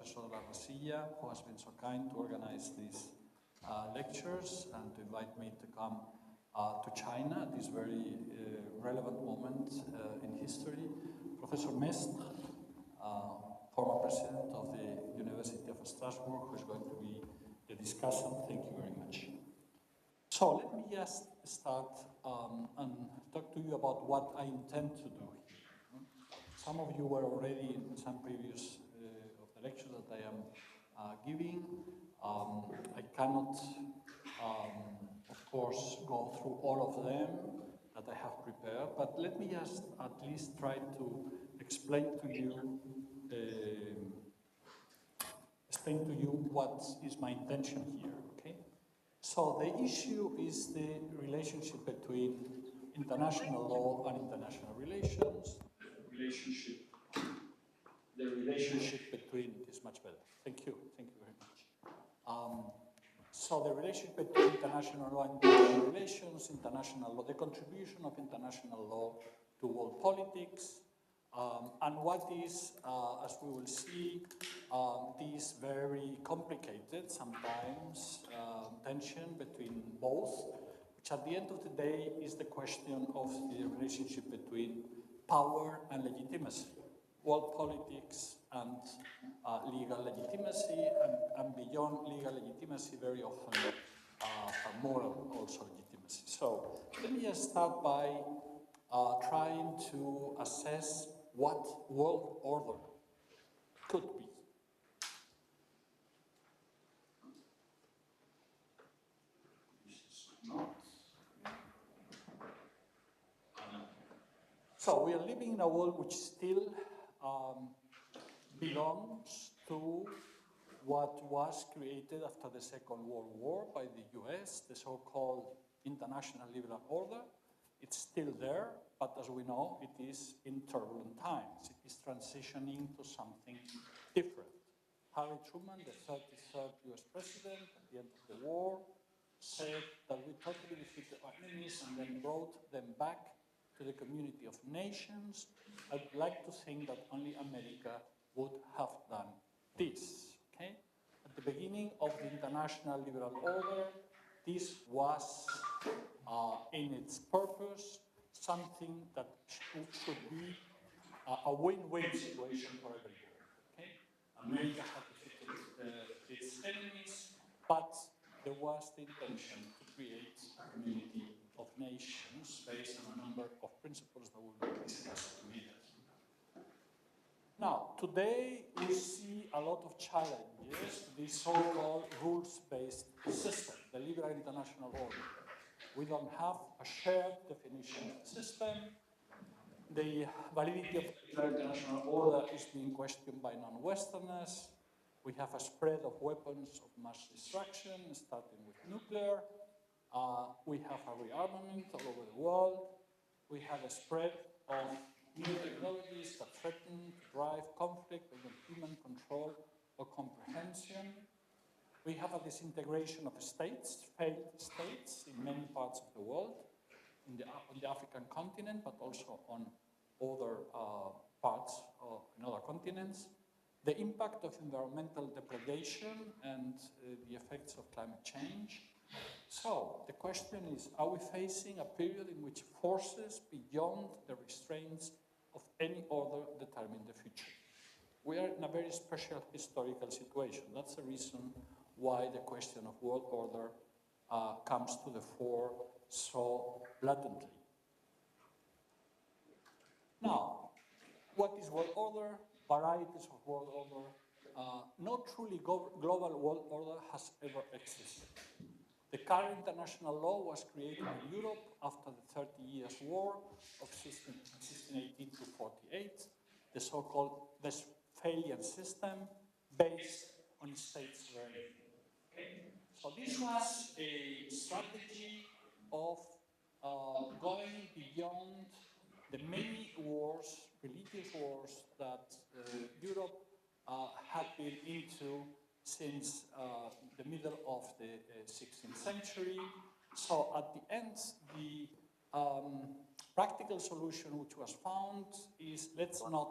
Professor Larrasilla, who has been so kind to organize these lectures and to invite me to come to China at this very relevant moment in history. Professor Mestre, former president of the University of Strasbourg, who is going to be the discussant. Thank you very much. So let me just start and talk to you about what I intend to do here. Some of you were already in some previous of the lectures that I am giving. I cannot, of course, go through all of them that I have prepared, but let me just at least try to explain to you what is my intention here, okay? So the issue is the relationship between international law and international relations. The relationship between, it is much better. Thank you very much. So the relationship between international law and international relations, international law, the contribution of international law to world politics, and what is, as we will see, this very complicated, sometimes, tension between both, which at the end of the day is the question of the relationship between power and legitimacy, world politics and legal legitimacy, and beyond legal legitimacy, very often moral also legitimacy. So let me just start by trying to assess what world order could be. So we are living in a world which still belongs to what was created after the Second World War by the US, the so-called international liberal order. It's still there, but as we know, it is in turbulent times. It is transitioning to something different. Harry Truman, the 33rd US president at the end of the war, said that we totally defeated our enemies and then brought them back to the community of nations. I'd like to think that only America would have done this, okay? At the beginning of the international liberal order, this was, in its purpose, something that should be a win-win situation for everybody, okay? America had defeated its enemies, but there was the intention to create a community of nations based on a number of principles that will be discussed immediately. Now, today we see a lot of challenges to this so-called rules-based system, the liberal international order. We don't have a shared definition of the system. The validity of the liberal international order is being questioned by non-Westerners. We have a spread of weapons of mass destruction, starting with nuclear. We have a rearmament all over the world. We have a spread of new technologies that threaten to drive conflict beyond human control or comprehension. We have a disintegration of states, failed states in many parts of the world, on the African continent, but also on other parts in other continents. The impact of environmental degradation and the effects of climate change. So the question is, are we facing a period in which forces beyond the restraints of any order determine the future? We are in a very special historical situation. That's the reason why the question of world order comes to the fore so blatantly. Now, what is world order? Varieties of world order. No truly global world order has ever existed. The current international law was created in Europe after the 30 Years' War of 1618 to 48, the so-called Westphalian system based on state sovereignty. Okay? So this was a strategy of going beyond the many wars, religious wars, that Europe had been into since the middle of the 16th century. So at the end, the practical solution which was found is let's not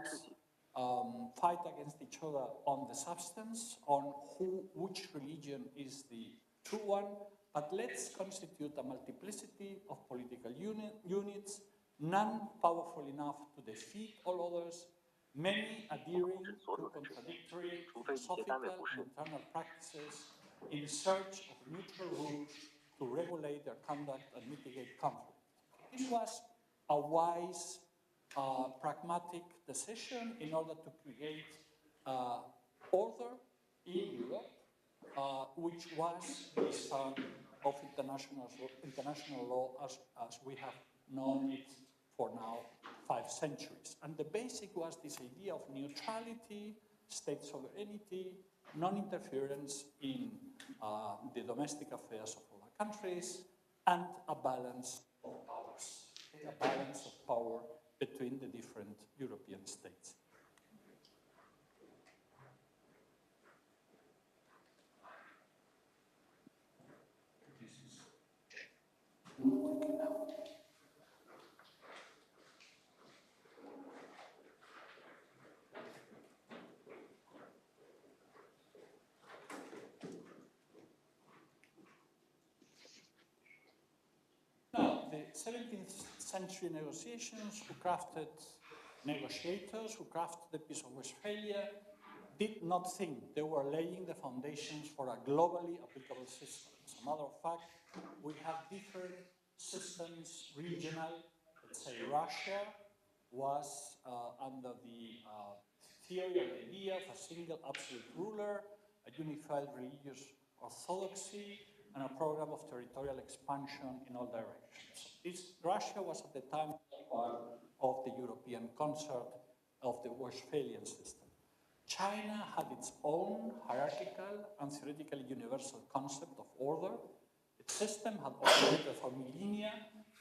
fight against each other on the substance, on which religion is the true one, but let's constitute a multiplicity of political units, none powerful enough to defeat all others, many adhering to contradictory philosophical and internal practices in search of neutral rules to regulate their conduct and mitigate conflict. This was a wise, pragmatic decision in order to create order in Europe, which was the start of international law as we have known it for now 5 centuries. And the basic was this idea of neutrality, state sovereignty, non-interference in the domestic affairs of other countries, and a balance of powers, a balance of power between the different European states. Now, the 17th century negotiators who crafted the Peace of Westphalia did not think they were laying the foundations for a globally applicable system. As a matter of fact, we have different systems, regional. Let's say Russia was under the theory or the idea of a single absolute ruler, a unified religious orthodoxy, and a program of territorial expansion in all directions. Russia was at the time part of the European concert of the Westphalian system. China had its own hierarchical and theoretically universal concept of order. Its system had operated for millennia,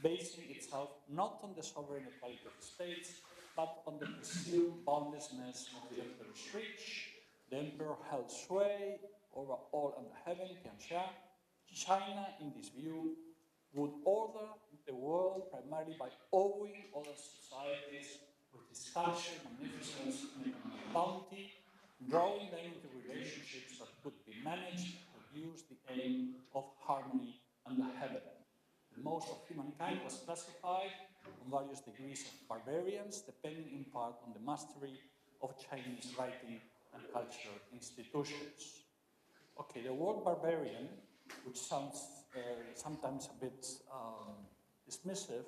basing itself not on the sovereign equality of states, but on the presumed boundlessness of the emperor's reach. The emperor held sway over all under heaven, Tianxia. China, in this view, would order the world primarily by owing other societies with its culture, magnificence, and economic bounty, drawing them into relationships that could be managed to produce the aim of harmony under heaven. The most of humankind was classified on various degrees of barbarians, depending in part on the mastery of Chinese writing and cultural institutions. Okay, the word barbarian, which sounds sometimes a bit dismissive,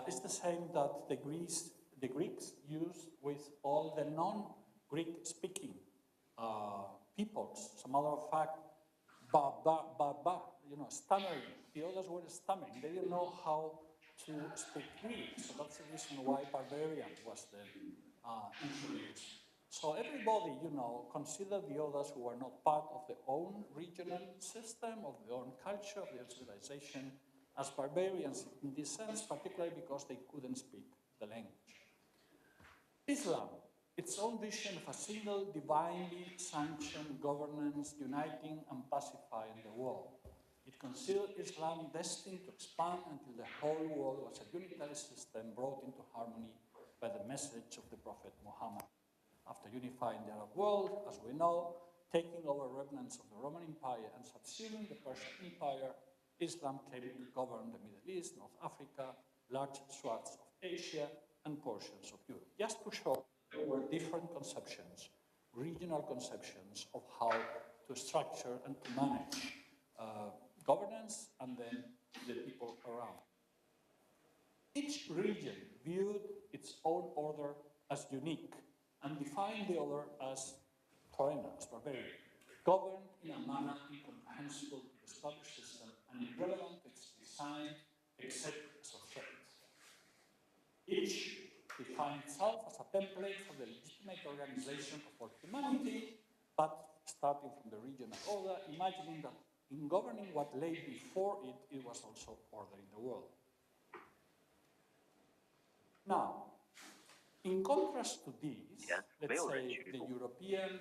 is the same that the Greeks used with all the non-Greek speaking peoples. As a matter of fact, stammering. The others were stammering. They didn't know how to speak Greek. So that's the reason why barbarian was then introduced. So everybody, considered the others who were not part of their own regional system, of their own culture, of their civilization, as barbarians in this sense, particularly because they couldn't speak the language. Islam, its own vision of a single divinely sanctioned governance uniting and pacifying the world. It considered Islam destined to expand until the whole world was a unitary system brought into harmony by the message of the Prophet Muhammad. After unifying the Arab world, as we know, taking over remnants of the Roman Empire and subsuming the Persian Empire, Islam came to govern the Middle East, North Africa, large swaths of Asia, and portions of Europe. Just to show there were different conceptions, regional conceptions of how to structure and to manage governance and then the people around. Each region viewed its own order as unique and defined the other as foreigner, as barbarian, governed in a manner incomprehensible to the established system and irrelevant to its design except as a threat. Each defined itself as a template for the legitimate organization of all humanity, but starting from the regional order, imagining that in governing what lay before it, it was also ordering the world. Now, in contrast to this, let's say the European,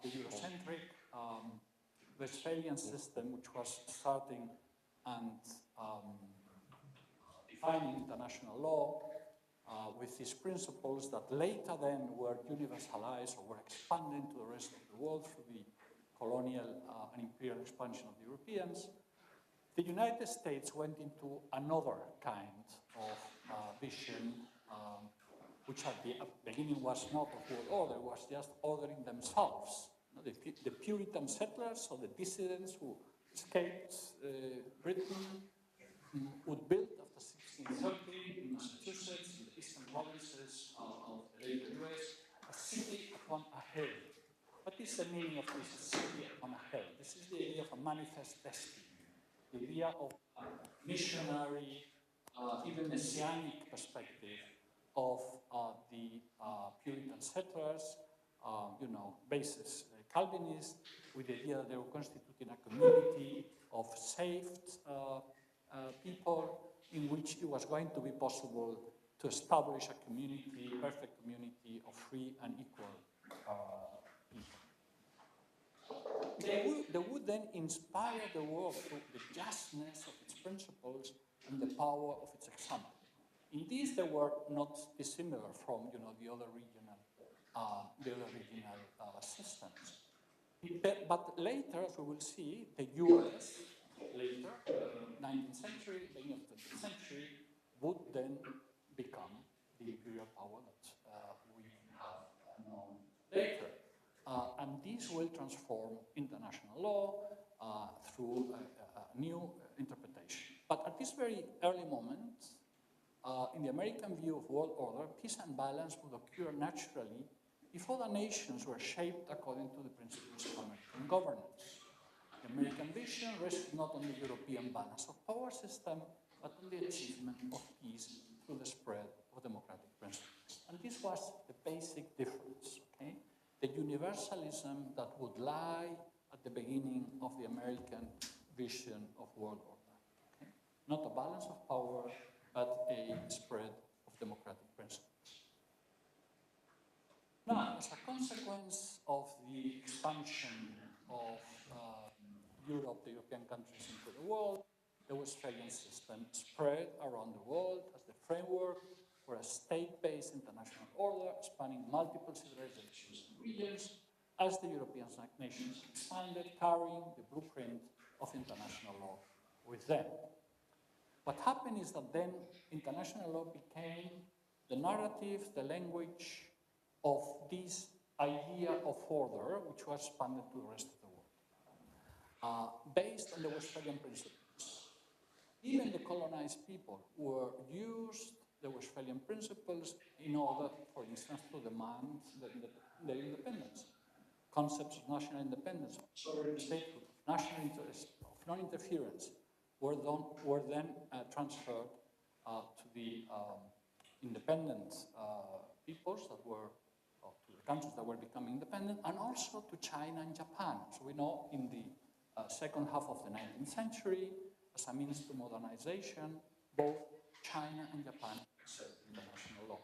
the Eurocentric Westphalian system, which was starting and defining international law, with these principles that later then were universalized or were expanded to the rest of the world through the colonial and imperial expansion of the Europeans, the United States went into another kind of vision, which at the beginning was not of world order, was just ordering themselves. You know, the Puritan settlers, or the dissidents who escaped Britain, would build after 1630 in Massachusetts, in the eastern provinces of the later US, a city upon a hill. What is the meaning of this city upon a hill? This is the idea of a manifest destiny, the idea of a missionary, even messianic perspective of the Puritan settlers, you know, basis Calvinist, with the idea that they were constituting a community of saved people in which it was going to be possible to establish a community, perfect community of free and equal people. They would then inspire the world through the justness of its principles and the power of its example. In this, they were not dissimilar from, you know, the other regional systems. But later, as we will see, the US, later, 19th century, beginning of the 20th century, would then become the imperial power that we have known later. And this will transform international law through a new interpretation. But at this very early moment, in the American view of world order, peace and balance would occur naturally if other nations were shaped according to the principles of American governance. The American vision rested not on the European balance of power system, but on the achievement of peace through the spread of democratic principles. And this was the basic difference, okay? The universalism that would lie at the beginning of the American vision of world order, okay? Not a balance of power, but a spread of democratic principles. Now, as a consequence of the expansion of Europe, the European countries into the world, the Westphalian system spread around the world as the framework for a state-based international order spanning multiple civilizations and regions as the European nations expanded, carrying the blueprint of international law with them. What happened is that then international law became the narrative, the language of this idea of order, which was expanded to the rest of the world, based on the Westphalian principles. Even the colonized people were used the Westphalian principles in order, for instance, to demand their independence. Concepts of national independence, of sovereign statehood, of national interest, of non-interference were then transferred to the independent peoples that were, to the countries that were becoming independent, and also to China and Japan. So we know in the second half of the 19th century, as a means to modernization, both China and Japan accepted international law.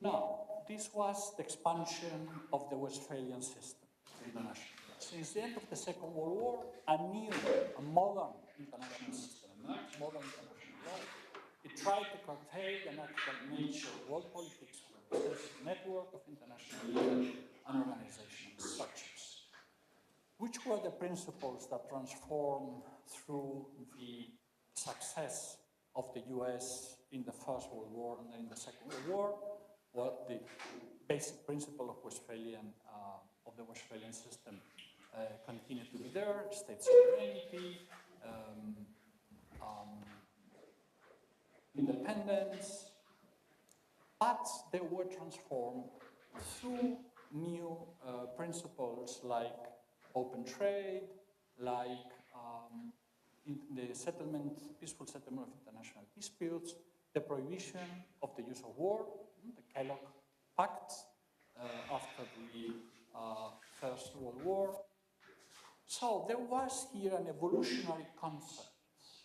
Now, this was the expansion of the Westphalian system, international. Since the end of the Second World War, a new, a modern international system emerged, modern international law. It tried to curtail the natural nature of world politics through an extensive network of international legal and organizational structures. Which were the principles that transformed through the success of the US in the First World War and then in the Second World War? Well, the basic principle of the Westphalian system continued to be there: state sovereignty, independence, but they were transformed through new principles like open trade, like in the peaceful settlement of international disputes, the prohibition of the use of war, the Kellogg Pact after the First World War. So there was here an evolutionary concept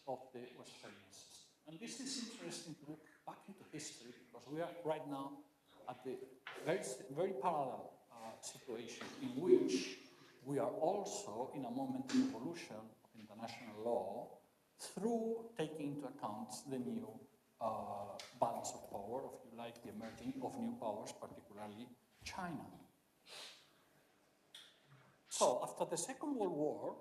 of the Westphalian system. And this is interesting to look back into history, because we are right now at the very parallel situation in which we are also in a moment of evolution of international law through taking into account the new balance of power, if you like, the emerging of new powers, particularly China. So after the Second World War,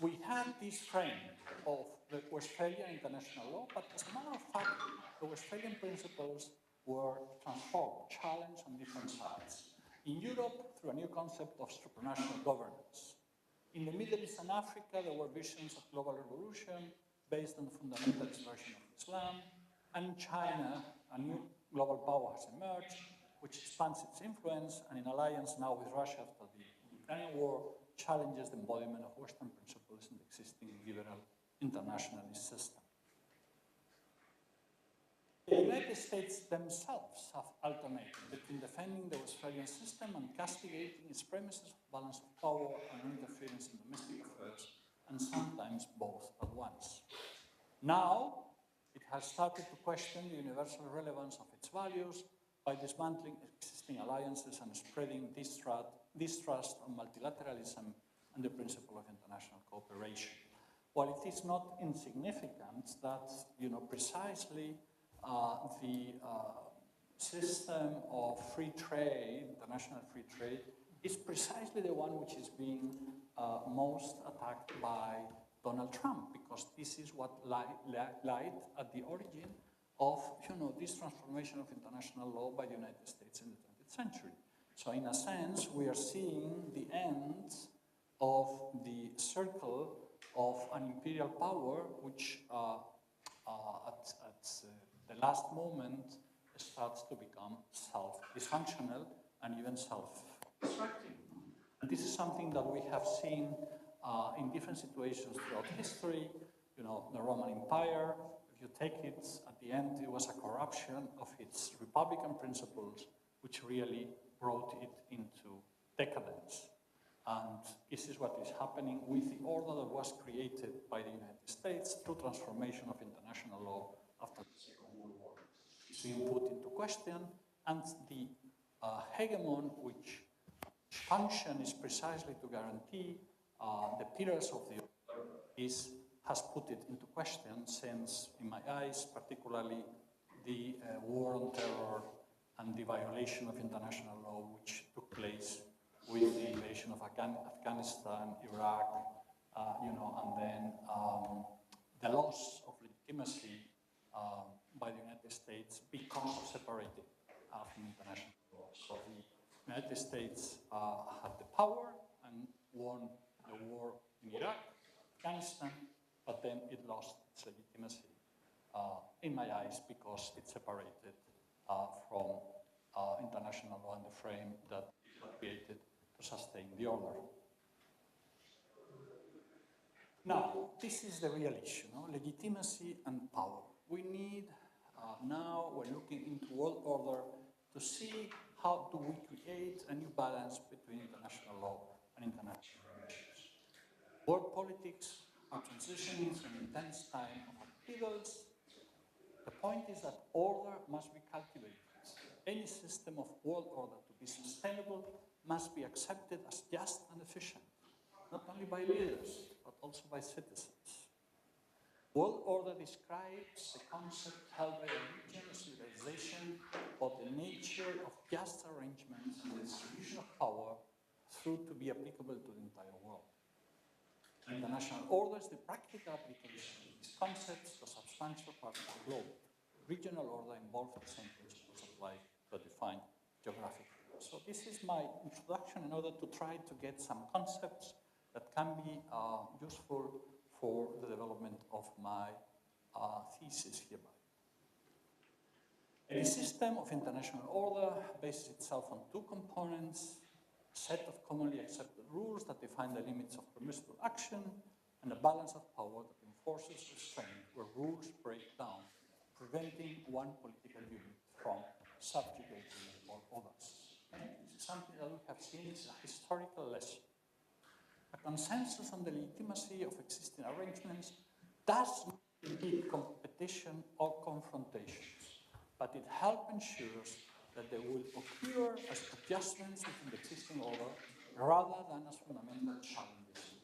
we had this frame of the Westphalian international law, but as a matter of fact, the Westphalian principles were transformed, challenged on different sides. In Europe, through a new concept of supranational governance. In the Middle East and Africa, there were visions of global revolution based on the fundamentalist version of Islam. And in China, a new global power has emerged, which expands its influence, and in alliance now with Russia after the Ukrainian war, challenges the embodiment of Western principles in the existing liberal internationalist system. The United States themselves have alternated between defending the Westphalian system and castigating its premises of balance of power and interference in domestic affairs, and sometimes both at once. Now, it has started to question the universal relevance of its values by dismantling existing alliances and spreading distrust on multilateralism and the principle of international cooperation. While it is not insignificant that, precisely the system of free trade, international free trade, is precisely the one which is being most attacked by Donald Trump, because this is what lied at the origin of, this transformation of international law by the United States in the 20th century. So in a sense, we are seeing the end of the circle of an imperial power, which at the last moment starts to become self-dysfunctional and even self-destructive. And this is something that we have seen in different situations throughout history. The Roman Empire, if you take it, at the end, it was a corruption of its republican principles, which really brought it into decadence. And this is what is happening with the order that was created by the United States through transformation of international law after the Second World War. It's being put into question, and the hegemon, which function is precisely to guarantee the pillars of the order, has put it into question since, in my eyes, particularly the war on terror and the violation of international law, which took place with the invasion of Afghanistan, Iraq, and then the loss of legitimacy by the United States because of separating from international law. So the United States had the power and won the war in Iraq, Afghanistan, but then it lost its legitimacy, in my eyes, because it separated from international law and the frame that it was created to sustain the order. Now, this is the real issue, legitimacy and power. We need, now we're looking into world order to see how do we create a new balance between international law and international relations. World politics are transitioning through an intense time of upheavals. The point is that order must be cultivated. Any system of world order to be sustainable must be accepted as just and efficient, not only by leaders, but also by citizens. World order describes the concept held by a region or civilization of the nature of just arrangements and the distribution of power through to be applicable to the entire world. International order is the practical application of these concepts to substantial parts of the globe. Regional order involves the same principles applied to a defined geographic area. So this is my introduction in order to try to get some concepts that can be useful for the development of my thesis hereby. A system of international order bases itself on two components: a set of commonly accepted rules that define the limits of permissible action, and a balance of power that enforces restraint where rules break down, preventing one political unit from subjugating all others. Okay? This is something that we have seen is a historical lesson. A consensus on the legitimacy of existing arrangements does not impede competition or confrontations, but it helps ensure that they will occur as adjustments within the existing order rather than as fundamental challenges.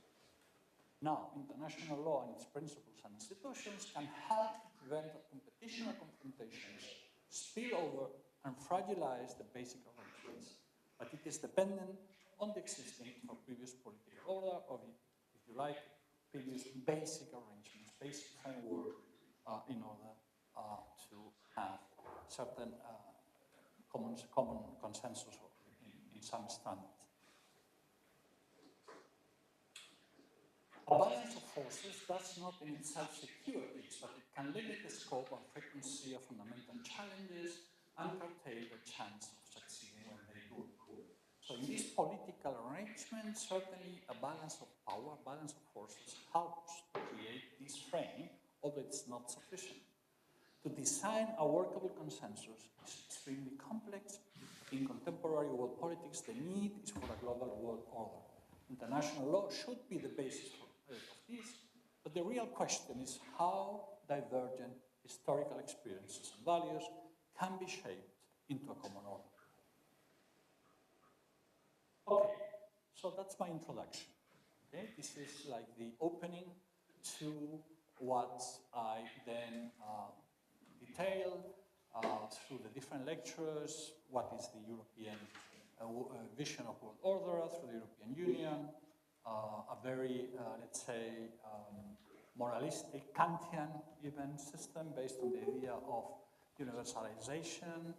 Now, international law and its principles and institutions can help to prevent that competition or confrontations spill over and fragilize the basic arrangements. But it is dependent on the existence of previous political order, or if you like, previous basic arrangements, basic framework, in order to have certain common consensus in some standards. A balance of forces does not in itself secure peace, but it can limit the scope and frequency of fundamental challenges and curtail the chance of succeeding when they do occur. So in this political arrangement, certainly a balance of power, a balance of forces helps to create this frame, although it's not sufficient. To design a workable consensus is extremely complex. In contemporary world politics, the need is for a global world order. International law should be the basis of this, but the real question is how divergent historical experiences and values can be shaped into a common order. Okay, so that's my introduction. Okay, this is like the opening to what I then detailed through the different lectures, what is the European vision of world order through the European Union, a very, let's say, moralistic, Kantian even system based on the idea of universalization,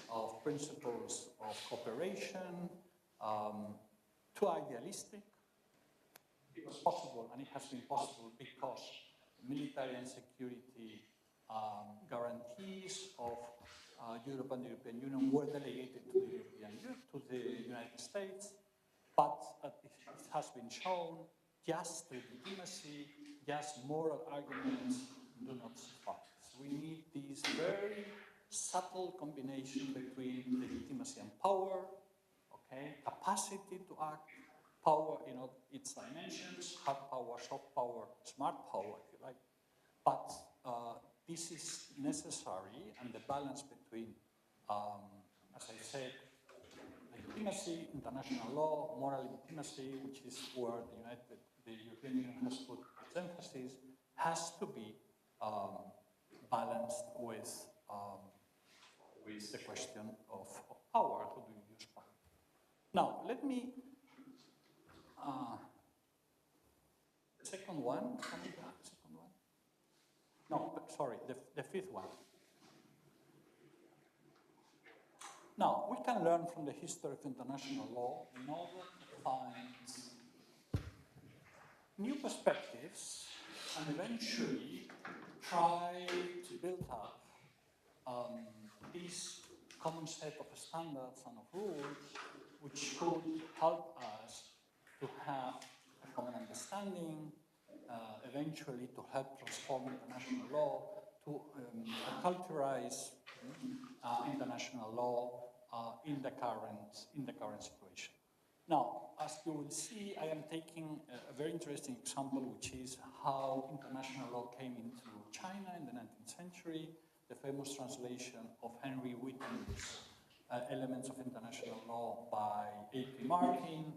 of principles of cooperation, too idealistic. It was possible, and it has been possible because military and security guarantees of Europe and the European Union were delegated to the United States, but it has been shown just legitimacy, just moral arguments do not suffice. We need this very subtle combination between legitimacy and power, okay, capacity to act, power in its dimensions, hard power, soft power, smart power, if you like. But this is necessary, and the balance between, as I said, legitimacy, international law, moral legitimacy, which is where the European Union has put its emphasis, has to be balanced with the question of power. How do you use power? Now, let me. The second one. Can we have the second one? No, sorry, the fifth one. Now, we can learn from the history of international law in order to find new perspectives and eventually try to build up this common set of standards and of rules which could help us to have a common understanding, eventually to help transform international law, to acculturize international law in the current situation. Now, as you will see, I am taking a very interesting example, which is how international law came into China in the 19th century, the famous translation of Henry Witten's Elements of International Law by A.P. Martin.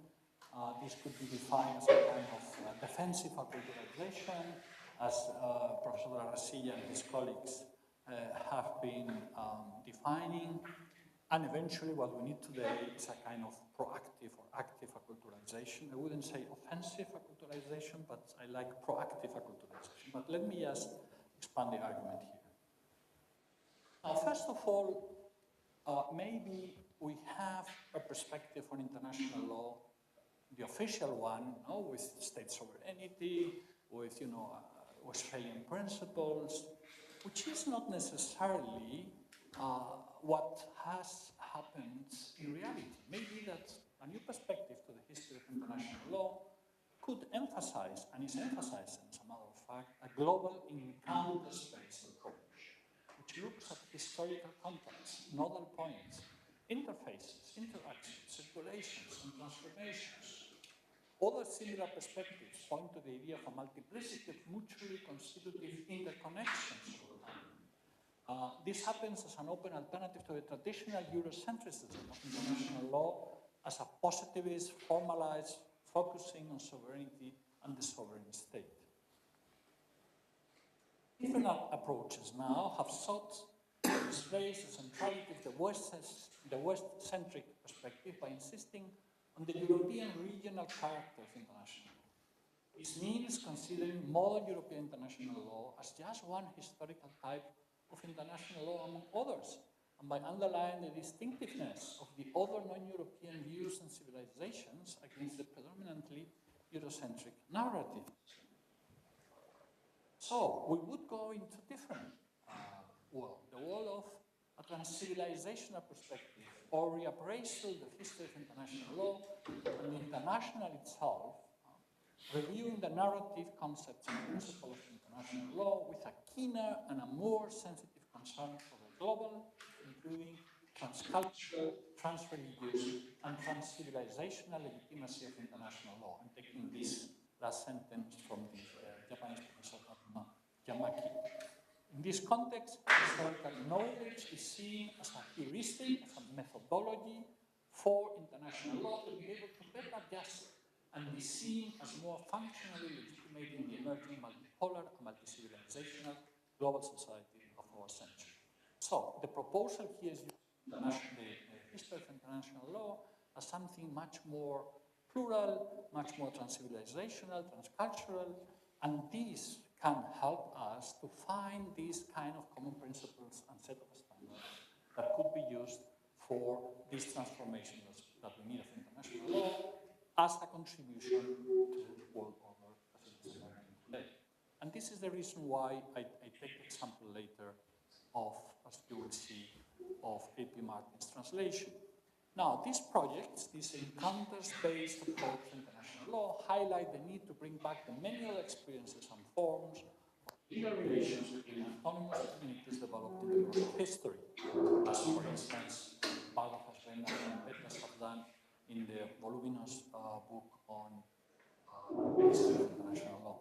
This could be defined as a kind of defensive acculturization, as Professor Garcia and his colleagues have been defining. And eventually what we need today is a kind of proactive or active acculturization. I wouldn't say offensive acculturization, but I like proactive acculturization. But let me just expand the argument here. Now, first of all, maybe we have a perspective on international law, the official one, with state sovereignty, with Westphalian principles, which is not necessarily what has happened in reality. Maybe that a new perspective to the history of international law could emphasize, and is emphasizing, as a matter of fact, a global encounter-space approach, which looks at historical contexts, nodal points, interfaces, interactions, circulations, and transformations. Other similar perspectives point to the idea of a multiplicity of mutually constitutive interconnections over time. This happens as an open alternative to the traditional Eurocentrism of international law as a positivist, formalized, focusing on sovereignty and the sovereign state. Different approaches now have sought to displace the centrality of the West-centric perspective by insisting on the European regional character of international law. This means considering modern European international law as just one historical type of international law among others, and by underlying the distinctiveness of the other non-European views and civilizations against the predominantly Eurocentric narrative. So we would go into different world, the world of a trans-civilizational perspective, or reappraisal of the history of international law and the international itself, reviewing the narrative concepts and principles of international law with a keener and a more sensitive concern for the global, including transcultural, transreligious, and trans-civilizational legitimacy of international law. I'm taking this last sentence from the Japanese professor Yamaki. In this context, historical knowledge is seen as a heuristic, as a methodology for international law to be able to better adjust and be seen as more functionally legitimating the emerging multipolar and multi-civilizational global society of our century. So the proposal here is the history of international law as something much more plural, much more trans-civilizational, transcultural, and this can help us to find these kind of common principles and set of standards that could be used for this transformation that we need of international law as a contribution to the world order as it is emerging today. And this is the reason why I take the example later of, as you will see, of A.P. Martin's translation. Now, these projects, this encounters-based approach to international law, highlight the need to bring back the many other experiences and forms of legal relations between autonomous communities developed in the course of history, as, for instance, Barbara Fassbender and Petras have done in their voluminous book on the history of international law.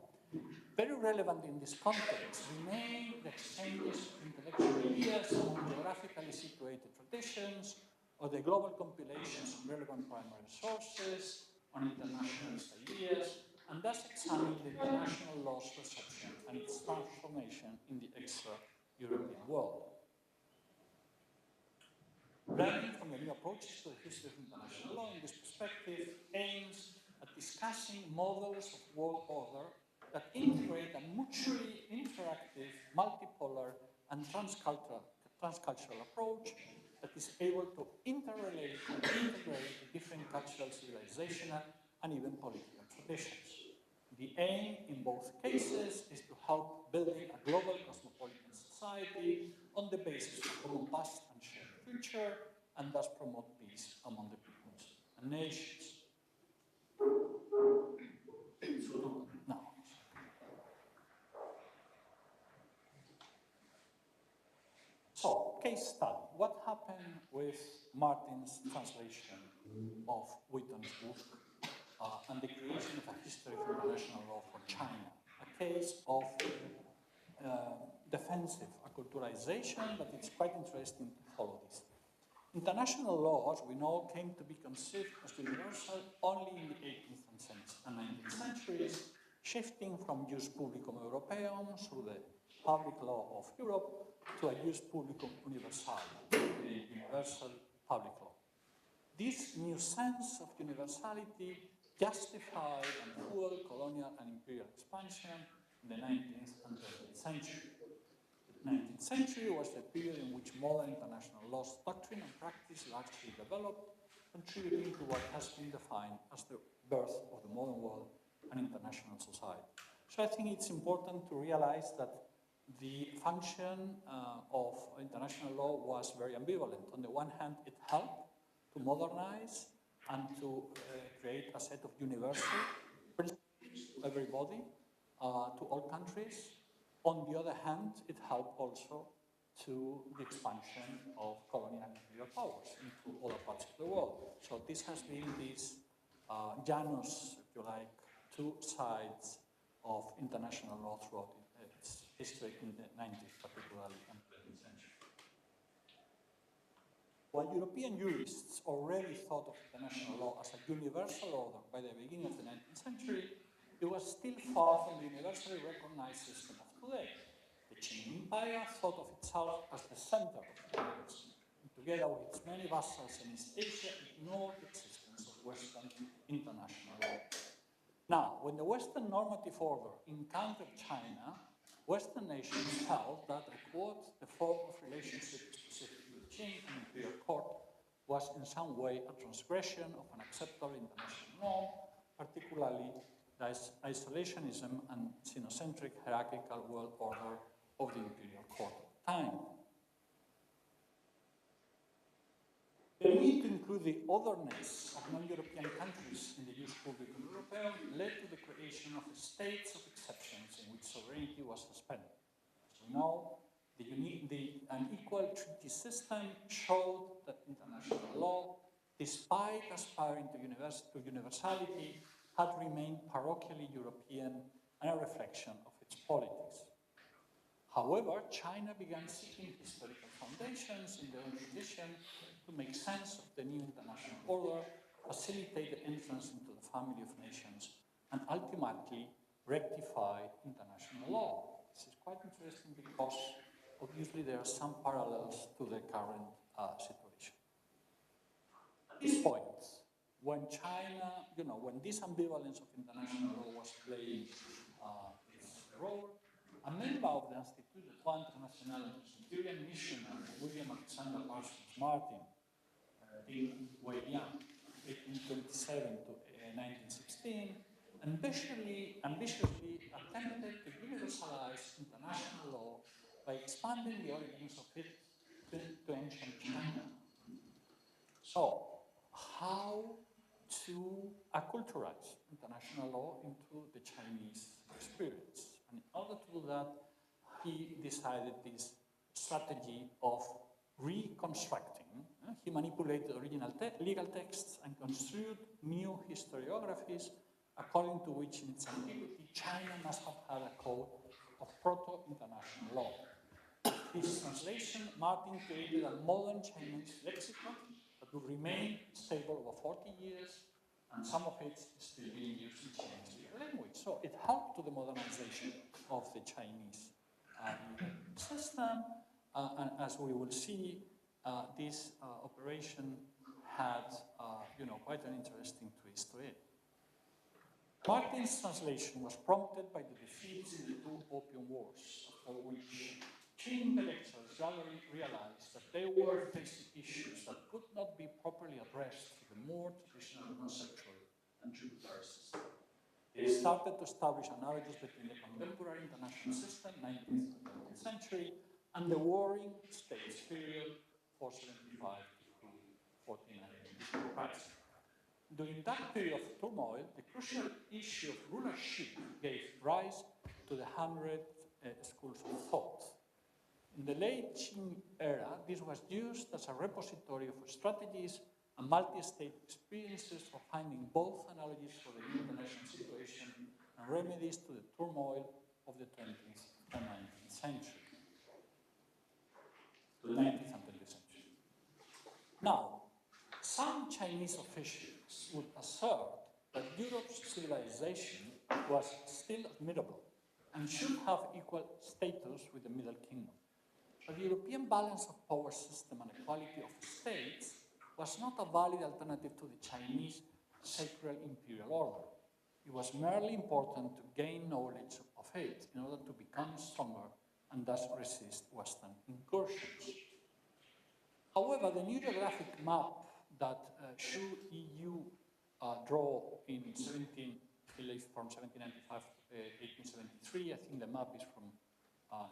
Very relevant in this context remain the exchanges of intellectual ideas among geographically situated traditions, or the global compilations of relevant primary sources on internationalist ideas, and thus examine the international law's reception and its transformation in the extra-European world. Learning from the new approaches to the history of international law in this perspective aims at discussing models of world order that integrate a mutually interactive, multipolar, and transcultural approach that is able to interrelate and integrate the different cultural, civilizational, and even political traditions. The aim in both cases is to help building a global cosmopolitan society on the basis of common past and shared future, and thus promote peace among the peoples and nations. Now, so, case study. What happened with Martin's translation of Wheaton's book and the creation of a history of international law for China? A case of defensive acculturization, but it's quite interesting to follow this. International law, as we know, came to be conceived as universal only in the 18th and 19th centuries, shifting from jus publicum Europaeum through the public law of Europe to a jus publicum universale, the universal public law. This new sense of universality justified and fueled colonial and imperial expansion in the 19th and 20th century. The 19th century was the period in which modern international law's doctrine and practice largely developed, contributing to what has been defined as the birth of the modern world and international society. So I think it's important to realize that the function of international law was very ambivalent. On the one hand, it helped to modernize and to create a set of universal principles to everybody, to all countries. On the other hand, it helped also to the expansion of colonial and imperial powers into other parts of the world. So this has been this Janus, if you like, two sides of international law throughout its history in the 90s, particularly, and 20th century. While European jurists already thought of international law as a universal order by the beginning of the 19th century, it was still far from the universally recognized system of today. The Qing Empire thought of itself as the center of the universe, and together with its many vassals in East Asia, ignored the existence of Western international law. Now, when the Western normative order encountered China, Western nations felt that, I quote, the form of relationship specific to the Qing and imperial court was in some way a transgression of an acceptable international norm, particularly the isolationism and xenocentric hierarchical world order of the imperial court at the time. The need to include the otherness of non-European countries in the jus publicum Europeum led to the creation of states of exceptions in which sovereignty was suspended. As we know, the unequal treaty system showed that international law, despite aspiring to universality, had remained parochially European and a reflection of its politics. However, China began seeking historical foundations in their own tradition to make sense of the new international order, facilitate the entrance into the family of nations, and ultimately rectify international law. This is quite interesting because obviously there are some parallels to the current situation. At this point, when China, when this ambivalence of international law was playing its role, a member of the Institut de Droit International and Centurion missionary William Alexander Parsons Martin, in Wuhan, 1827 to 1916, ambitiously attempted to universalize international law by expanding the origins of it to ancient China. So, how to acculturate international law into the Chinese experience? And in order to do that, he decided this strategy of reconstructing. He manipulated original legal texts and construed new historiographies according to which in its antiquity China must have had a code of proto-international law. His translation, Martin created a modern Chinese lexicon that would remain stable over 40 years, and some of it is still being used in Chinese language. So it helped to the modernization of the Chinese system, and as we will see, this operation had, quite an interesting twist to it. Martin's translation was prompted by the defeats in the two Opium Wars, after which Qing intellectuals gradually realized that they were facing issues that could not be properly addressed through the more traditional conceptual and tributary system. They started to establish analogies between the contemporary international system, 19th to 20th century, and the Warring States period, 475 to 1490. During that period of turmoil, the crucial issue of rulership gave rise to the 100 schools of thought. In the late Qing era, this was used as a repository of strategies and multi-state experiences for finding both analogies for the new international situation and remedies to the turmoil of the 20th and 19th century. The 19th and 20th century. Now, some Chinese officials would assert that Europe's civilization was still admirable and should have equal status with the Middle Kingdom. But the European balance of power system and equality of states was not a valid alternative to the Chinese sacred imperial order. It was merely important to gain knowledge of it in order to become stronger and thus resist Western incursions. However, the new geographic map that Xu EU draw in from 1795 to 1873, I think the map is from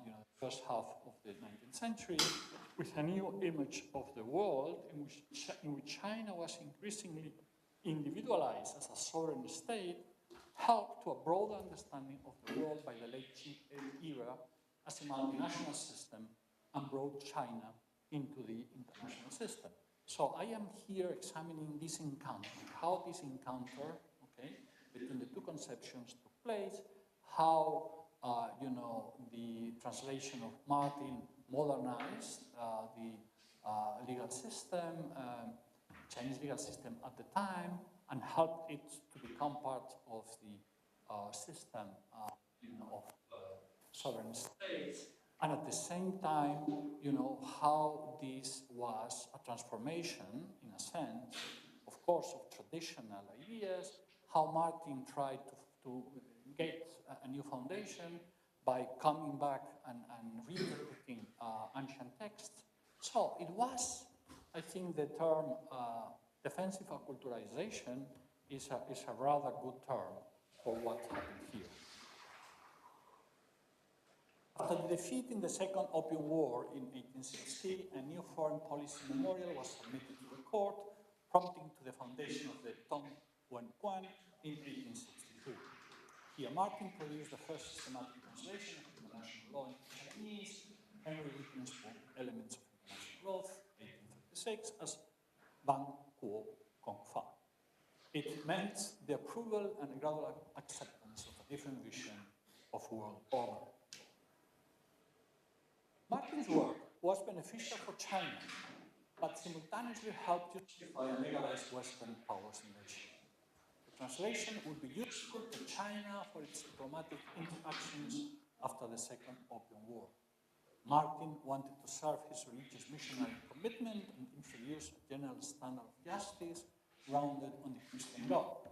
the first half of the 19th century, with a new image of the world in which China was increasingly individualized as a sovereign state, helped to a broader understanding of the world by the late Qing era as a multinational system and brought China into the international system. So I am here examining this encounter, how this encounter, between the two conceptions took place, how the translation of Martin modernized the legal system, Chinese legal system at the time, and helped it to become part of the system of sovereign states, and at the same time, how this was a transformation, in a sense, of course, of traditional ideas, how Martin tried to get a new foundation by coming back and reinterpreting ancient texts. So it was, I think, the term defensive acculturation is a rather good term for what happened here. After the defeat in the Second Opium War in 1860, a new foreign policy memorial was submitted to the court, prompting to the foundation of the Tong Wen Quan in 1862. Here, Martin produced the first systematic translation of international law into Chinese, Henry Whitman's book, Elements of International Law, 1836, as Ban Kuo Gong Fa. It meant the approval and gradual acceptance of a different vision of world order. Martin's work was beneficial for China, but simultaneously helped justify and legalize Western powers invasion. The translation would be useful to China for its diplomatic interactions after the Second Opium War. Martin wanted to serve his religious missionary commitment and introduce a general standard of justice grounded on the Christian God.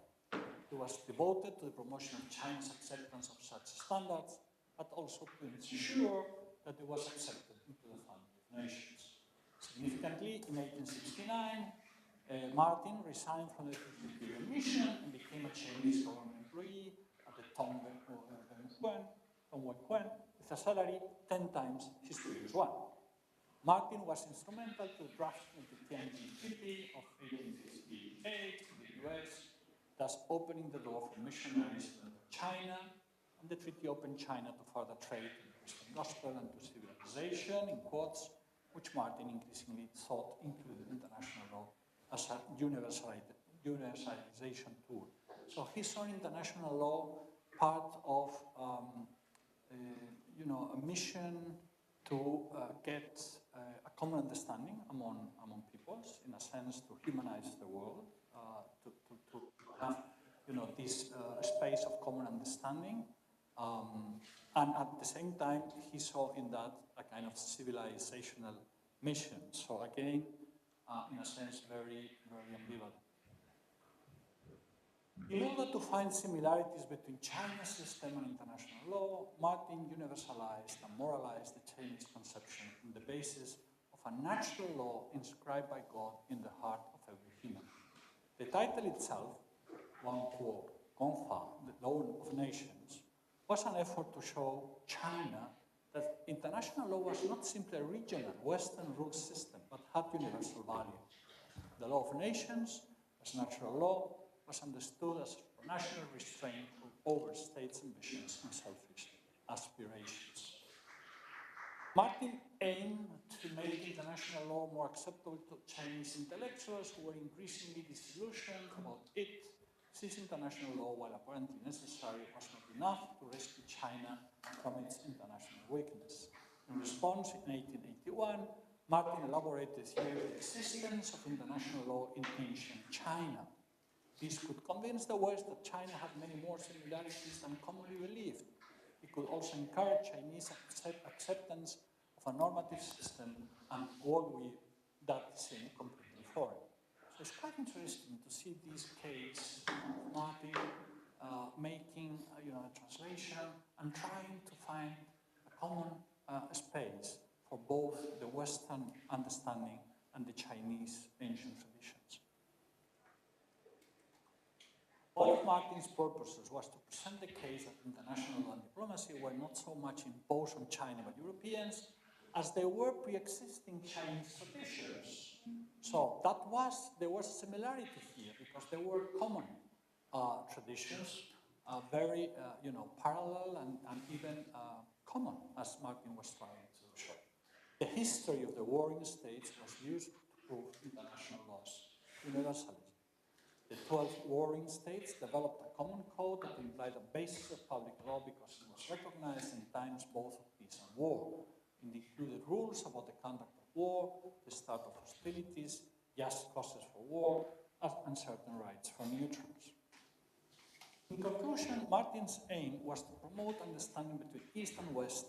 He was devoted to the promotion of China's acceptance of such standards, but also to ensure that it was accepted into the family of nations. Significantly, in 1869, Martin resigned from the Presbyterian mission and became a Chinese government employee at the Tong Wen Quan, with a salary 10 times his previous one. Martin was instrumental to the drafting of the Tianjin Treaty of 1858 in the US, thus opening the door for missionaries to enter China, and the treaty opened China to further trade in the Christian gospel and to civilization, in quotes, which Martin increasingly thought included international law as a universalization tool. So he saw international law part of a mission to get a common understanding among peoples, in a sense to humanize the world, to have this space of common understanding. And at the same time, he saw in that a kind of civilizational mission. So again, in a sense, very, very ambivalent. In order to find similarities between China's system and international law, Martin universalized and moralized the Chinese conception on the basis of a natural law inscribed by God in the heart of every human. The title itself, Wan Kuo Gong Fa, the Law of Nations, was an effort to show China that international law was not simply a regional Western rule system, but had universal value. The law of nations, as natural law, was understood as national restraint over states' ambitions and selfish aspirations. Martin aimed to make international law more acceptable to Chinese intellectuals who were increasingly disillusioned about it, since international law, while apparently necessary, was not enough to rescue China from its international weakness. In response, in 1881, Martin elaborated the theory of the existence of international law in ancient China. This could convince the West that China had many more similarities than commonly believed. It could also encourage Chinese acceptance of a normative system and worldview that seemed completely foreign. So it's quite interesting to see this case of Martin making a translation and trying to find a common space for both the Western understanding and the Chinese ancient traditions. One of Martin's purposes was to present the case that international law and diplomacy were not so much imposed on China by Europeans as they were pre-existing Chinese traditions. So there was a similarity here because there were common traditions, very parallel and even common, as Martin was trying to show. The history of the warring states was used to prove international laws, universalism. The 12 warring states developed a common code that implied a basis of public law because it was recognized in times both of peace and war. It included rules about the conduct of war, the start of hostilities, just causes for war, and certain rights for neutrals. In conclusion, Martin's aim was to promote understanding between East and West,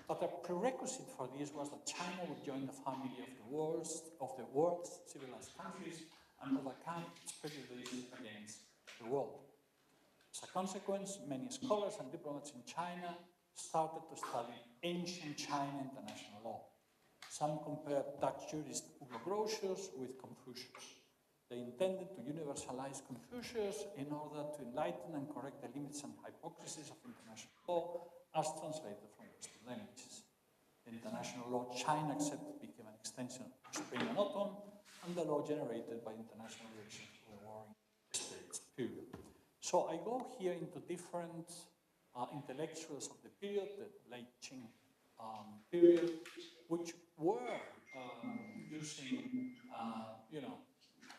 but a prerequisite for this was that China would join the family of the world's civilized countries and overcome its prejudice against the world. As a consequence, many scholars and diplomats in China started to study ancient China international law. Some compared Dutch jurist Hugo Grotius with Confucius. They intended to universalize Confucius in order to enlighten and correct the limits and hypocrisies of international law as translated from Western languages. The international law China accepted became an extension of Spring and Autumn and the law generated by international relations for the Warring States period. So I go here into different intellectuals of the period, the late Qing period, which were using,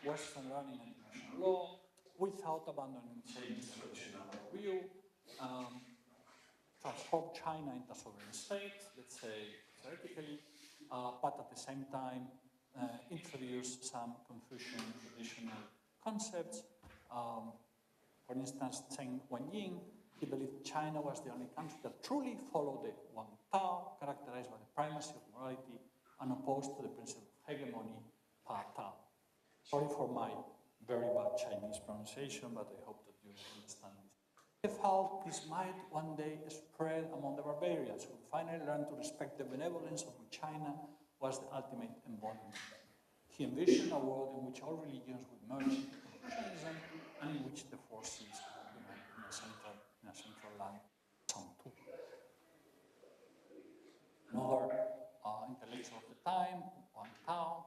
Western learning and international law without abandoning Chinese traditional view, transform China into a sovereign state, let's say theoretically, but at the same time introduce some Confucian traditional concepts. For instance, Zheng Guanyin, he believed China was the only country that truly followed the Wang Tao, characterized by the primacy of morality and opposed to the principle of hegemony, Pa Tao. Sorry for my very bad Chinese pronunciation, but I hope that you understand this. He felt this might one day spread among the barbarians, who finally learned to respect the benevolence of which China was the ultimate embodiment. He envisioned a world in which all religions would merge into Confucianism and in which the forces would unite in a central land, Chengdu. Another intellectual of the time, Wang Tao,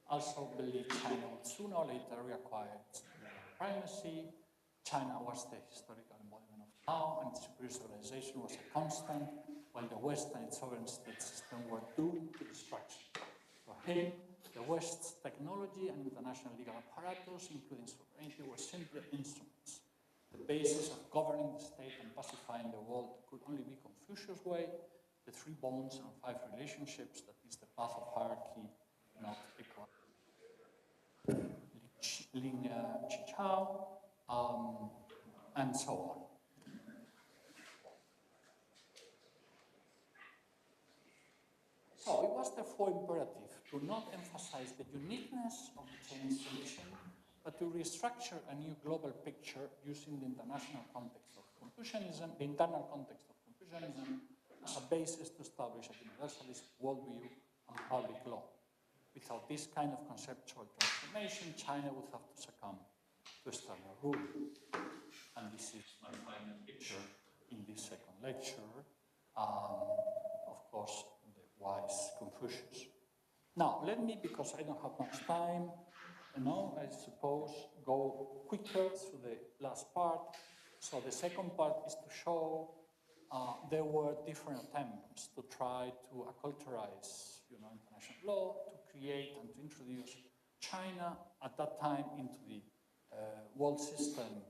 also believed China would sooner or later reacquire its primacy. China was the historical embodiment of Tao, and its superior civilization was a constant, while the West and its sovereign state system were doomed to destruction. For him, the West's technology and international legal apparatus, including sovereignty, were simply instruments. The basis of governing the state and pacifying the world could only be Confucius' way, the 3 bonds and 5 relationships, that is the path of hierarchy, not equality. Ling Chichao, and so on. So it was therefore imperative to not emphasize the uniqueness of the Chinese tradition, but to restructure a new global picture using the international context of Confucianism, the internal context of Confucianism, as a basis to establish a universalist worldview and public law. Without this kind of conceptual transformation, China would have to succumb to external rule. And this is my final picture in this second lecture. Of course, the wise Confucius. Now, let me, because I don't have much time, I suppose, go quicker through the last part. So the second part is to show there were different attempts to try to acculturize international law, to create and to introduce China at that time into the world system,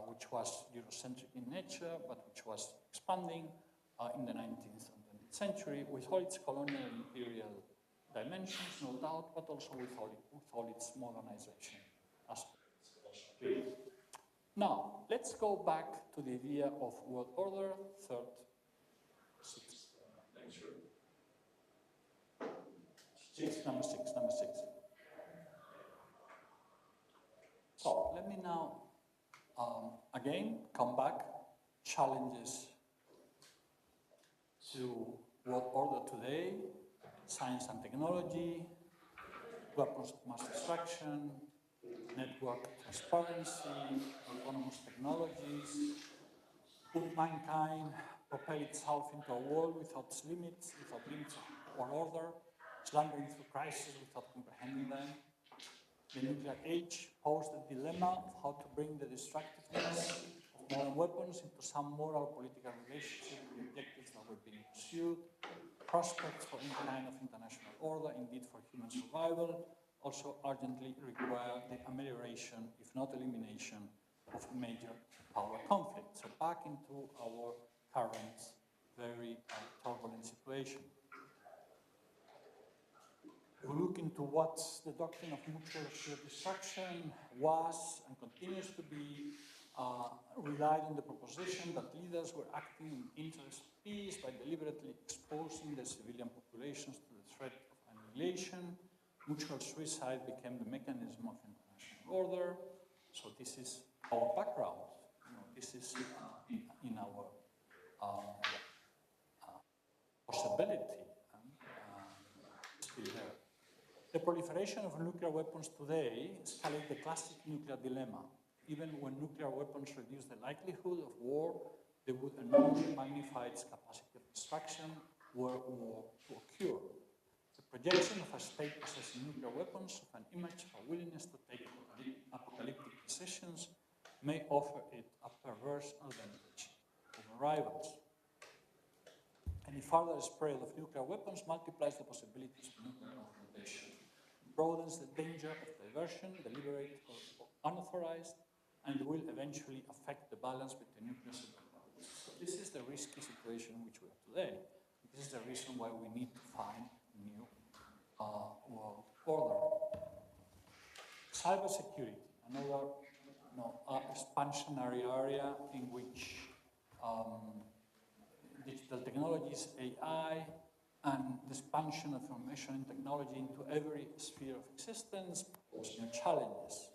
which was Eurocentric in nature, but which was expanding in the 19th and 20th century with all its colonial and imperial dimensions, no doubt, but also with all its modernization aspects. Now, let's go back to the idea of world order, number six. So let me now, again, come back, challenges to world order today, science and technology, weapons of mass destruction, network transparency, autonomous technologies, would mankind propel itself into a world without limits or order, slumbering through crises without comprehending them? The nuclear age posed the dilemma of how to bring the destructiveness of modern weapons into some moral political relationship with the objectives that were being pursued. Prospects for any kind of international order, indeed for human survival, also urgently require the amelioration, if not elimination, of major power conflicts. So back into our current very turbulent situation. If we look into what the doctrine of mutual assured destruction was and continues to be relied on the proposition that leaders were acting in the interest of peace by deliberately exposing their civilian populations to the threat of annihilation. Mutual suicide became the mechanism of international order. So this is our background. This is in our possibility, still there. The proliferation of nuclear weapons today escalates the classic nuclear dilemma. Even when nuclear weapons reduce the likelihood of war, they would enormously magnify its capacity of destruction were war to occur. The projection of a state possessing nuclear weapons of an image of a willingness to take apocalyptic decisions may offer it a perverse advantage over rivals. Any further spread of nuclear weapons multiplies the possibilities of nuclear confrontation, broadens the danger of diversion, deliberate or unauthorized, and will eventually affect the balance between nuclear superpowers. So this is the risky situation in which we are today. This is the reason why we need to find a new world order. Cybersecurity, another expansionary area in which digital technologies, AI, and the expansion of information and technology into every sphere of existence pose new challenges.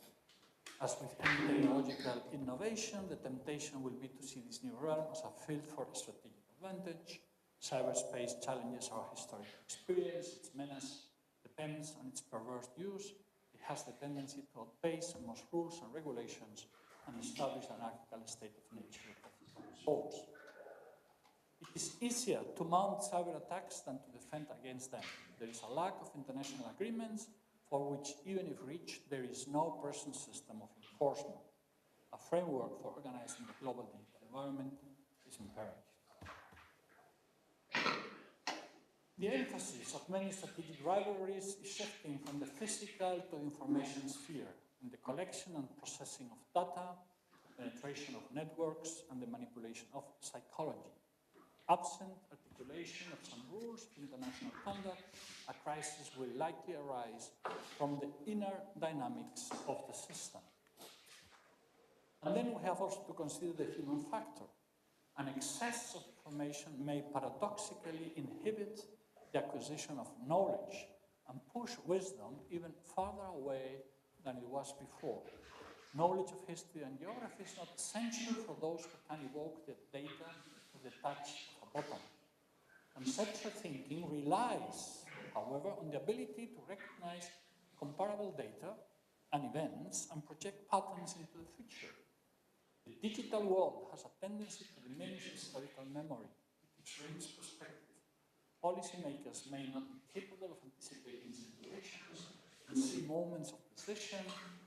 As with any technological innovation, the temptation will be to see this new realm as a field for strategic advantage. Cyberspace challenges our historical experience. Its menace depends on its perverse use. It has the tendency to outpace most rules and regulations and establish an artificial state of nature of force. It is easier to mount cyber attacks than to defend against them. There is a lack of international agreements for which, even if reached, there is no present system of enforcement. A framework for organizing the global digital environment is imperative. The emphasis of many strategic rivalries is shifting from the physical to the information sphere, in the collection and processing of data, penetration of networks, and the manipulation of psychology. Absent articulation of some rules of international conduct, a crisis will likely arise from the inner dynamics of the system. And then we have also to consider the human factor. An excess of information may paradoxically inhibit the acquisition of knowledge and push wisdom even farther away than it was before. Knowledge of history and geography is not essential for those who can evoke the data with the touch of a button. Conceptual thinking relies, however, on the ability to recognize comparable data and events and project patterns into the future. The digital world has a tendency to diminish historical memory. It shrinks perspective. Policymakers may not be capable of anticipating situations and see moments of decision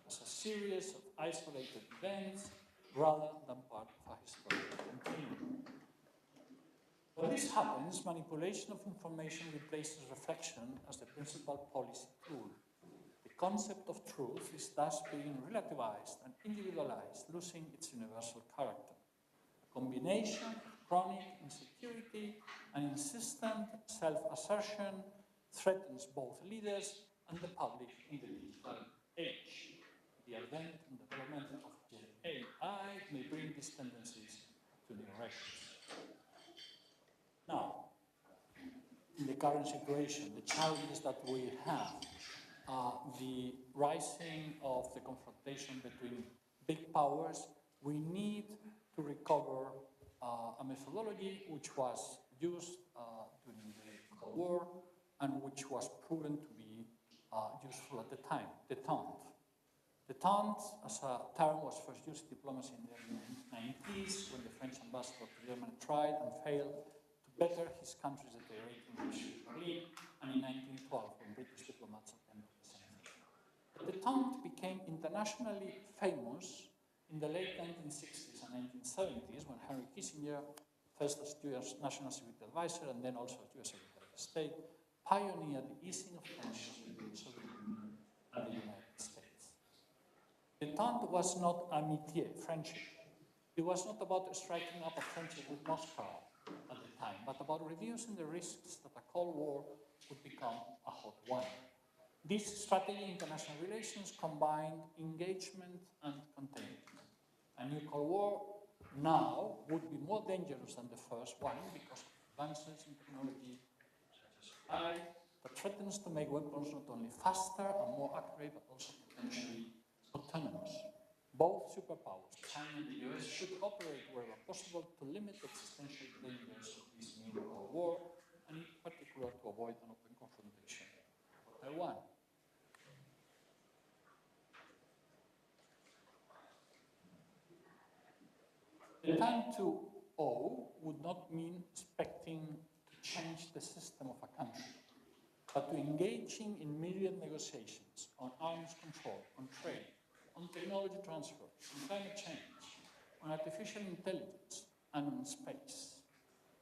as a series of isolated events rather than part of a historical continuum. When this happens, manipulation of information replaces reflection as the principal policy tool. The concept of truth is thus being relativized and individualized, losing its universal character. A combination of chronic insecurity and insistent self-assertion threatens both leaders and the public in the digital age. The advent and development of AI may bring these tendencies to new records. Now, in the current situation, the challenges that we have are the rising of the confrontation between big powers. We need to recover a methodology which was used during the Cold War and which was proven to be useful at the time, détente. Détente as a term was first used in diplomacy in the 1990s when the French ambassador to Germany tried and failed to better his country's deteriorating relationship with Berlin, and in 1912 when British diplomats attempted the same thing. Détente became internationally famous in the late 1960s and 1970s when Henry Kissinger, first as US National Security Advisor and then also as US Secretary of State, pioneered the easing of tensions between the Soviet Union and the United States. Détente was not amitié, friendship. It was not about striking up a friendship with Moscow at the time, but about reducing the risks that a Cold War would become a hot one. This strategy in international relations combined engagement and containment. A new Cold War now would be more dangerous than the first one because of advances in technology such as AI that threatens to make weapons not only faster and more accurate, but also potentially autonomous. Both superpowers, China and the US, should cooperate wherever possible to limit the existential dangers of this new Cold War, and in particular to avoid an open confrontation with Taiwan. The time to O would not mean expecting to change the system of a country, but to engaging in myriad negotiations on arms control, on trade, on technology transfer, on climate change, on artificial intelligence, and on space.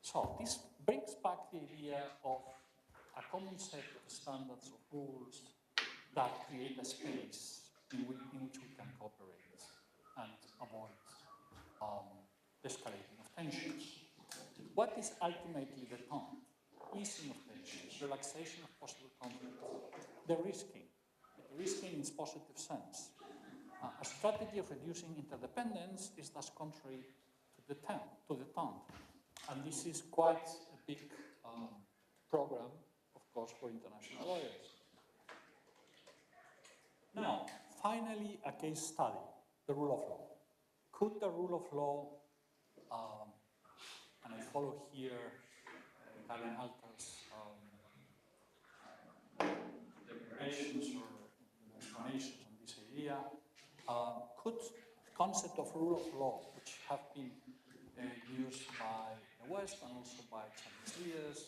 So this brings back the idea of a common set of standards of rules that create a space in which we can cooperate and avoid escalating of tensions. What is ultimately the tone? Easing of tensions, relaxation of possible conflict, de-risking in its positive sense. A strategy of reducing interdependence is thus contrary to the tone. And this is quite a big program, of course, for international lawyers. Now, finally, a case study, the rule of law. Could the rule of law, and I follow here Karen Halter's declarations or explanations on this idea, could the concept of rule of law, which have been used by the West and also by Chinese leaders,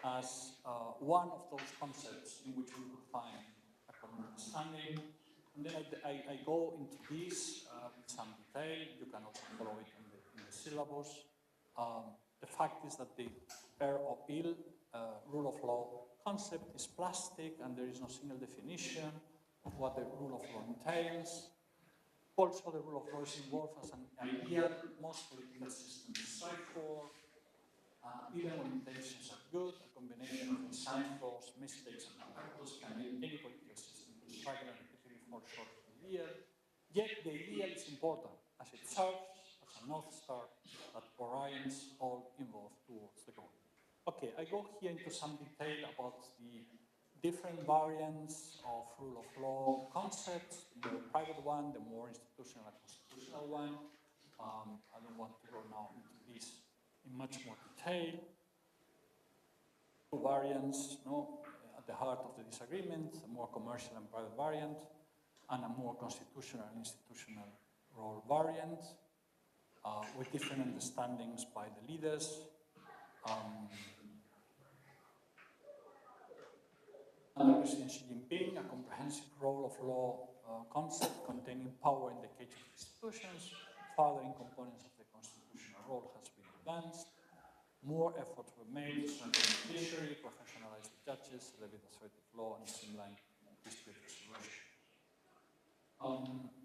as one of those concepts in which we could find a common understanding. And then I go into this with some detail. You can also follow it in the syllabus. The fact is that the pair or ill rule of law concept is plastic and there is no single definition of what the rule of law entails. Also, the rule of law is involved as an idea most political systems strive for. Even when intentions are good, a combination of design flaws, mistakes, and miracles can lead any political system to struggle and repeatedly fall short of the ideal. Yet the ideal is important, as it serves as a North Star that orients all involved towards the goal. Okay, I go here into some detail about the different variants of rule of law concepts, the more private one, the more institutional and constitutional one. I don't want to go now into this in much more detail. Two variants, at the heart of the disagreement, a more commercial and private variant, and a more constitutional and institutional role variant, with different understandings by the leaders. Under President Xi Jinping, a comprehensive role of law concept containing power in the cage of institutions, furthering components of the constitutional role has been advanced. More efforts were made to strengthen the judiciary, professionalize the judges, elevate assertive law, and streamline dispute resolution.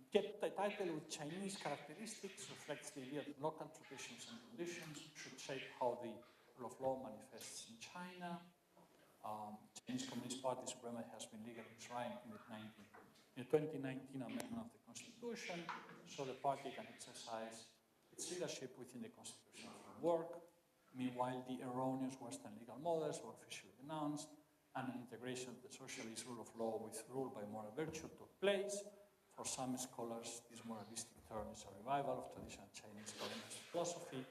Yet the title with Chinese characteristics reflects the idea that local traditions and conditions should shape how the rule of law manifests in China. Chinese Communist Party supremacy has been legally enshrined in the 2019 amendment of the Constitution, so the party can exercise its leadership within the constitutional framework. Meanwhile, the erroneous Western legal models were officially denounced, and an integration of the socialist rule of law with rule by moral virtue took place. For some scholars, this moralistic term is a revival of traditional Chinese governance philosophy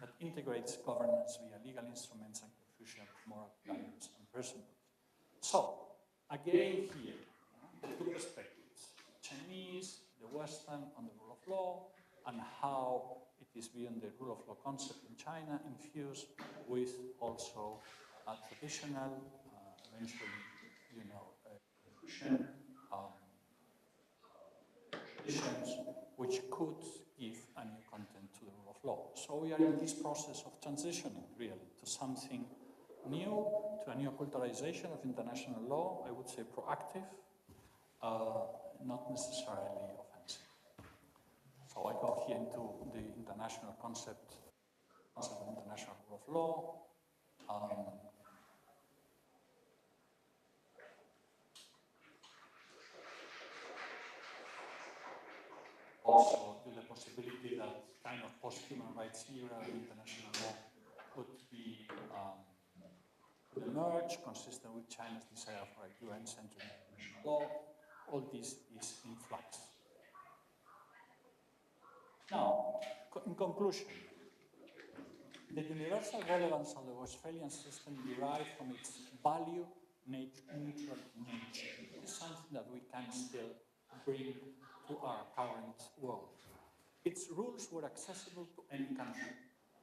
that integrates governance via legal instruments and confusion of moral guidance and personhood. So, again here, the two perspectives, Chinese, the Western, and the rule of law, and how it is beyond the rule of law concept in China, infused with also a traditional, eventually, Confucian traditions, which could give a new content to the rule of law. So we are in this process of transitioning, really, to something new, to a new culturalization of international law, I would say proactive, not necessarily offensive. So I go here into the international concept of international rule of law. Also, the possibility that kind of post-human rights era of international law would be would emerge, consistent with China's desire for a UN-centered international law. All this is in flux. Now, in conclusion, the universal relevance of the Westphalian system derived from its value-neutral nature. It is something that we can still bring to our current world. Its rules were accessible to any country,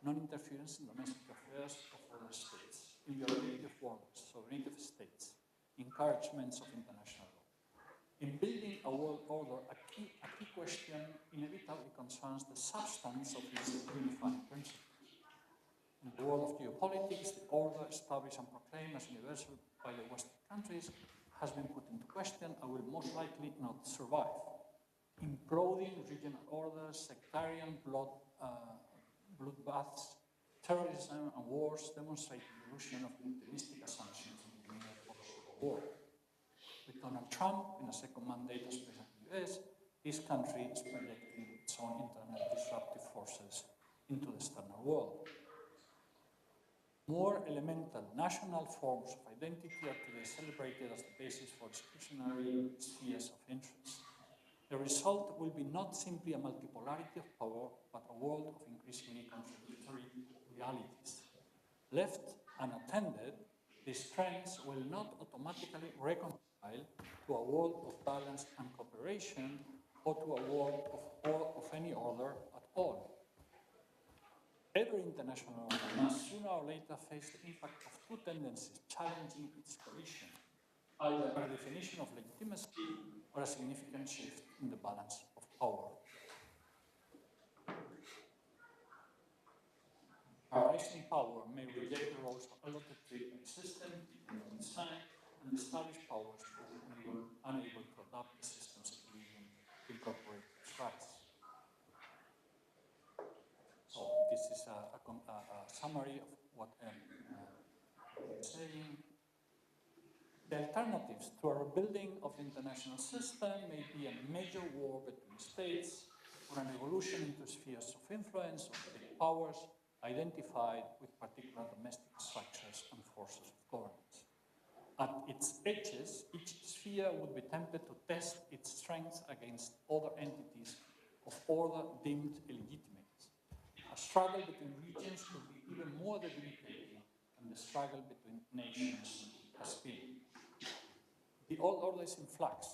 non-interference in domestic affairs of other states, inviolability of borders, sovereignty of states, encouragements of international law. In building a world order, a key question inevitably concerns the substance of its unifying principles. In the world of geopolitics, the order established and proclaimed as universal by the Western countries has been put into question and will most likely not survive. Imploding regional orders, sectarian bloodbaths, terrorism and wars demonstrate the illusion of materialistic assumptions in the mere course of war. With Donald Trump in a second mandate as president of the US, this country is projecting its own internal disruptive forces into the external world. More elemental national forms of identity are today celebrated as the basis for exclusionary spheres of interest. The result will be not simply a multipolarity of power, but a world of increasingly contradictory realities. Left unattended, these trends will not automatically reconcile to a world of balance and cooperation or to a world of any order at all. Every international order must sooner or later face the impact of two tendencies challenging its cohesion, either a definition of legitimacy or a significant shift in the balance of power. A rising power may reject the roles allotted to it by the system, depending on design, and established powers prove unable to adapt the system's equilibrium to incorporate its rights. So this is a summary of what I'm saying. The alternatives to a rebuilding of the international system may be a major war between states or an evolution into spheres of influence of state powers identified with particular domestic structures and forces of governance. At its edges, each sphere would be tempted to test its strength against other entities of order deemed illegitimate. A struggle between regions could be even more debilitating than the struggle between nations has been. The old order is in flux,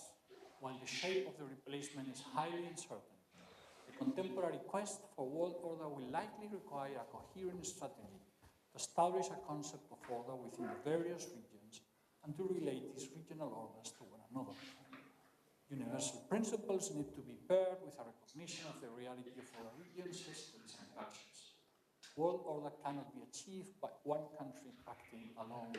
while the shape of the replacement is highly uncertain. The contemporary quest for world order will likely require a coherent strategy to establish a concept of order within the various regions and to relate these regional orders to one another. Universal principles need to be paired with a recognition of the reality of other regions, histories, and cultures. World order cannot be achieved by one country acting alone.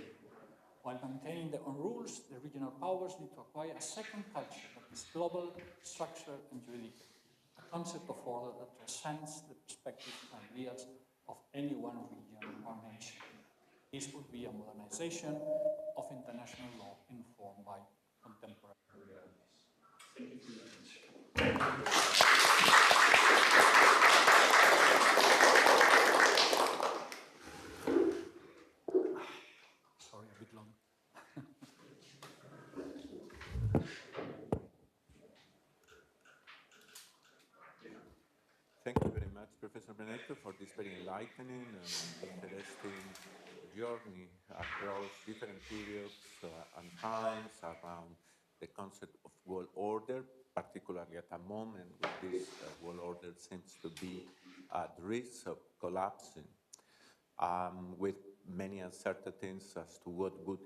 While maintaining their own rules, the regional powers need to acquire a second culture that is global, structured, and juridical, a concept of order that transcends the perspectives and ideas of any one region or nation. This would be a modernization of international law informed by contemporary realities. Thank you for your attention. Sorry, a bit long. Thank you very much, Professor Beneyto, for this very enlightening and interesting journey across different periods and times around the concept of world order, particularly at a moment when this world order seems to be at risk of collapsing, with many uncertainties as to what would